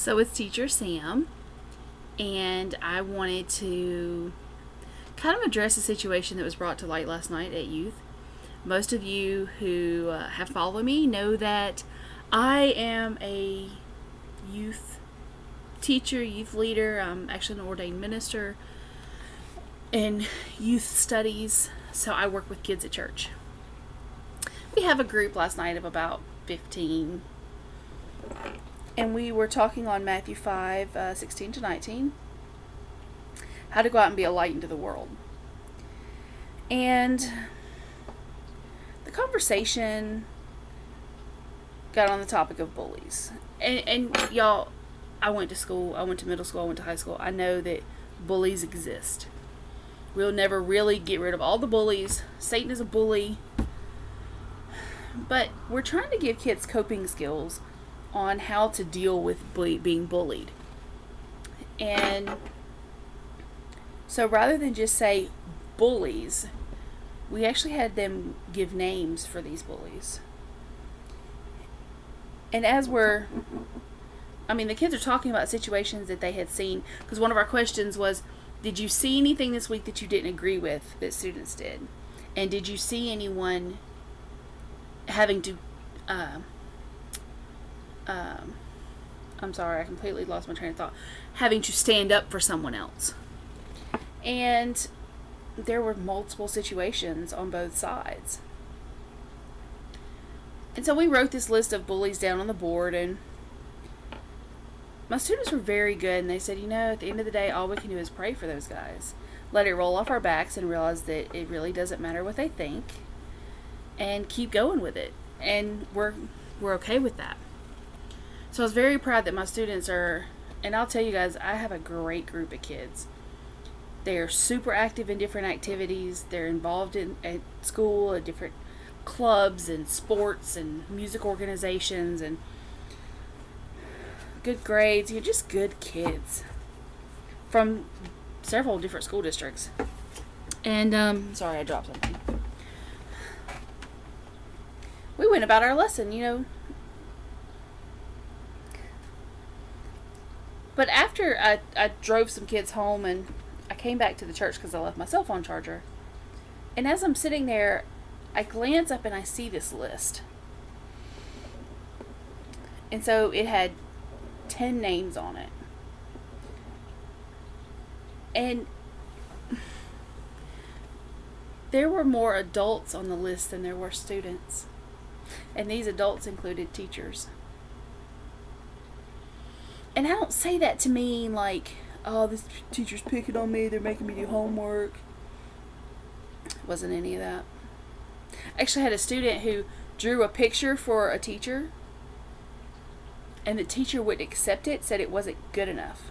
So it's Teacher Sam, and I wanted to kind of address a situation that was brought to light last night at youth. Most of you who have followed me know that I am a youth teacher, youth leader. I'm actually an ordained minister in youth studies, so I work with kids at church. We have a group last night of about 15, and we were talking on Matthew 5, 16 to 19, how to go out and be a light into the world. And the conversation got on the topic of bullies. And y'all, I went to school, I went to middle school, I went to high school. I know that bullies exist. We'll never really get rid of all the bullies. Satan is a bully. But we're trying to give kids coping skills on how to deal with being bullied. And so rather than just say bullies, we actually had them give names for these bullies. And as the kids are talking about situations that they had seen, because one of our questions was, did you see anything this week that you didn't agree with that students did? And did you see anyone having to, I'm sorry, I completely lost my train of thought, having to stand up for someone else? And there were multiple situations on both sides. And so we wrote this list of bullies down on the board, and my students were very good, and they said, at the end of the day, all we can do is pray for those guys. Let it roll off our backs and realize that it really doesn't matter what they think, and keep going with it. And we're okay with that. So I was very proud that my students are, and I'll tell you guys, I have a great group of kids. They are super active in different activities. They're involved at school, at different clubs and sports and music organizations, and good grades. Just good kids from several different school districts. And sorry, I dropped something. We went about our lesson, But after I drove some kids home, and I came back to the church because I left my cell phone charger. And as I'm sitting there, I glance up and I see this list. And so it had 10 names on it. And there were more adults on the list than there were students. And these adults included teachers. And I don't say that to mean like, oh, this teacher's picking on me, they're making me do homework. Wasn't any of that. I actually had a student who drew a picture for a teacher, and the teacher wouldn't accept it, said it wasn't good enough.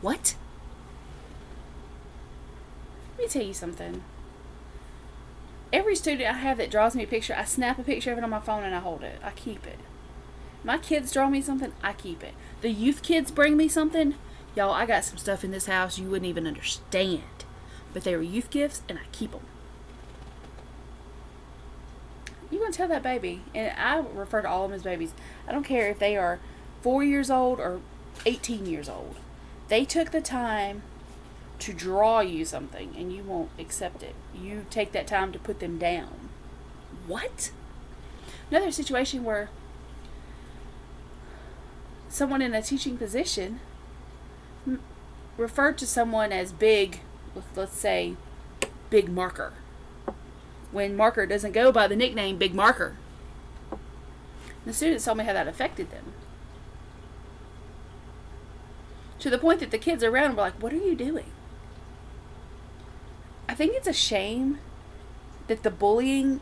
What? Let me tell you something. Every student I have that draws me a picture, I snap a picture of it on my phone and I hold it. I keep it. My kids draw me something, I keep it. The youth kids bring me something. Y'all, I got some stuff in this house you wouldn't even understand. But they were youth gifts, and I keep them. You're going to tell that baby, and I refer to all of them as babies. I don't care if they are 4 years old or 18 years old. They took the time to draw you something, and you won't accept it. You take that time to put them down. What? Another situation where someone in a teaching position referred to someone as big, let's say, Big Marker, when Marker doesn't go by the nickname Big Marker. The students told me how that affected them. To the point that the kids around were like, what are you doing? I think it's a shame that the bullying,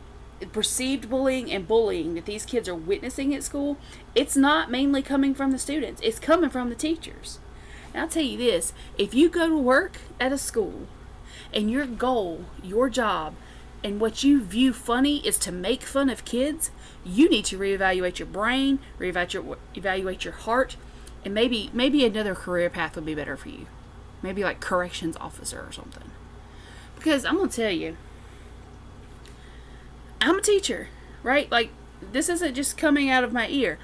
perceived bullying and bullying that these kids are witnessing at school, it's not mainly coming from the students. It's coming from the teachers. And I'll tell you this, if you go to work at a school and your goal, your job, and what you view funny is to make fun of kids, you need to reevaluate your brain, evaluate your heart, and maybe another career path would be better for you. Maybe like corrections officer or something. Because I'm going to tell you, I'm a teacher, right? Like, this isn't just coming out of my ear.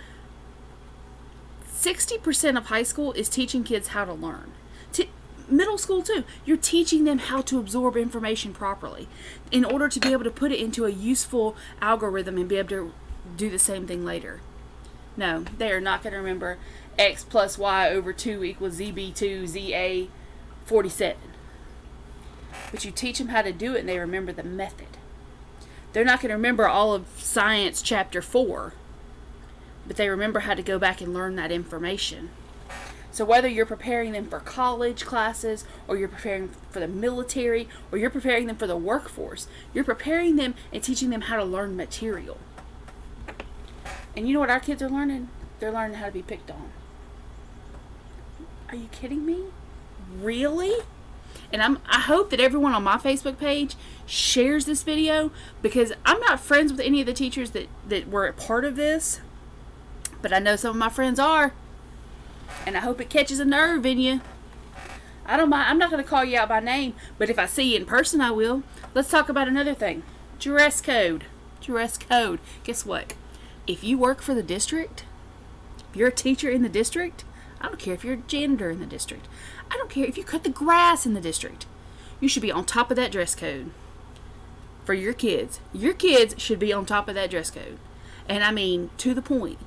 60% of high school is teaching kids how to learn. Middle school too. You're teaching them how to absorb information properly in order to be able to put it into a useful algorithm and be able to do the same thing later. No, they are not going to remember x plus y over 2 equals zb2 za 47. But you teach them how to do it and they remember the method. They're not going to remember all of science chapter 4, but they remember how to go back and learn that information. So whether you're preparing them for college classes, or you're preparing for the military, or you're preparing them for the workforce, you're preparing them and teaching them how to learn material. And you know what our kids are learning? They're learning how to be picked on. Are you kidding me? Really? And I hope that everyone on my Facebook page shares this video, because I'm not friends with any of the teachers that were a part of this, but I know some of my friends are. And I hope it catches a nerve in you. I don't mind. I'm not going to call you out by name, but if I see you in person, I will. Let's talk about another thing. Dress code. Dress code. Guess what? If you work for the district, if you're a teacher in the district, I don't care if you're a janitor in the district, I don't care if you cut the grass in the district, you should be on top of that dress code for your kids. Your kids should be on top of that dress code. And I mean, to the point.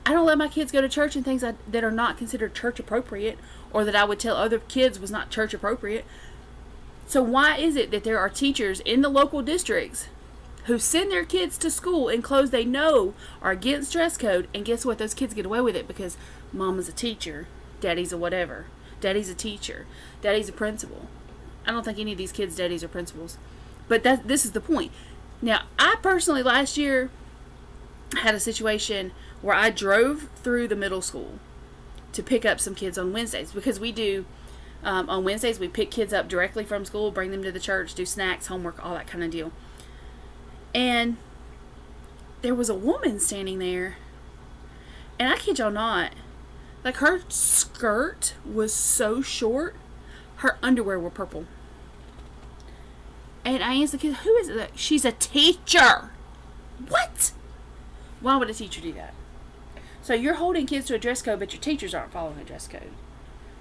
I don't let my kids go to church in things that are not considered church appropriate, or that I would tell other kids was not church appropriate. So why is it that there are teachers in the local districts who send their kids to school in clothes they know are against dress code, and guess what? Those kids get away with it because mama's a teacher, daddy's a whatever, daddy's a teacher, daddy's a principal. I don't think any of these kids' daddies are principals. But this is the point. Now, I personally last year had a situation where I drove through the middle school to pick up some kids on Wednesdays, because we do, on Wednesdays, we pick kids up directly from school, bring them to the church, do snacks, homework, all that kind of deal. And there was a woman standing there, and I kid y'all not, like, her skirt was so short, her underwear were purple. And I asked the kid, who is it? She's a teacher. What? Why would a teacher do that? So you're holding kids to a dress code, but your teachers aren't following a dress code.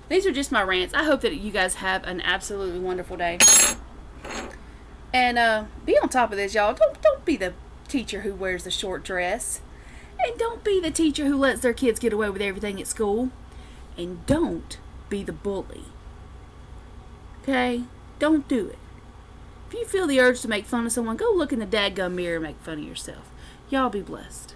These are just my rants. I hope that you guys have an absolutely wonderful day. And be on top of this, y'all. Don't be the teacher who wears the short dress. And don't be the teacher who lets their kids get away with everything at school. And don't be the bully. Okay? Don't do it. If you feel the urge to make fun of someone, go look in the dadgum mirror and make fun of yourself. Y'all be blessed.